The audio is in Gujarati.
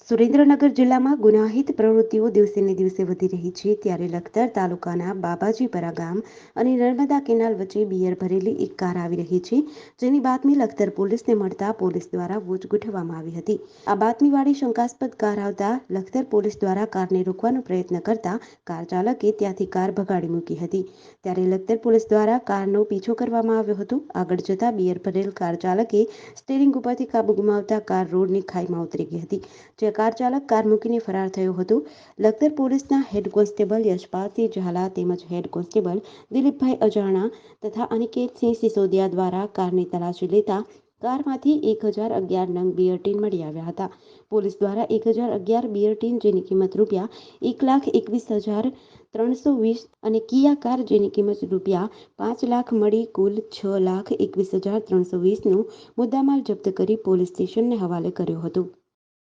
સુરેન્દ્રનગર જિલ્લામાં ગુનાહિત પ્રવૃત્તિઓ દિવસે ને દિવસે વધી રહી છે, ત્યારે લખતર તાલુકાના બાબાજીપરા ગામ અને નર્મદા કેનાલ વચ્ચે બિયર ભરેલી એક કાર આવી રહી છે, જેની બાતમી લખતર પોલીસને મળતા પોલીસ દ્વારા વોચ ગોઠવવામાં આવી હતી. આ બાતમીવાળી શંકાસ્પદ કાર આવતા લખતર પોલીસ દ્વારા કારને રોકવાનો પ્રયત્ન કરતા કાર ચાલકે ત્યાંથી કાર ભગાડી મૂકી હતી. ત્યારે લખતર પોલીસ દ્વારા કારનો પીછો કરવામાં આવ્યો હતો. આગળ જતા બિયર ભરેલ કાર ચાલકે સ્ટીયરિંગ ઉપરથી કાબુ ગુમાવતા કાર રોડની ખાઈમાં ઉતરી ગઈ હતી. કાર ચાલક કાર મૂકીને ફરાર થયો હતો. લખતર પોલીસના હેડ કોન્સ્ટેબલ યશપાલસિંહ ઝાલા તેમજ હેડ કોન્સ્ટેબલ દિલીપભાઈ અજાણા તથા અનિકેતસિંહ સિસોદિયા દ્વારા કારની તલાશી લેતા કારમાંથી 1011 નંગ બિયર ટીન મળી આવ્યા હતા. પોલીસ દ્વારા 1011 બિયર ટીન જેની કિંમત ₹1,21,320 અને કિયા કાર જેની કિંમત ₹5 લાખ મળી કુલ ₹6,21,320નો મુદ્દામાલ જપ્ત કરી પોલીસ સ્ટેશનને હવાલે કર્યો હતો.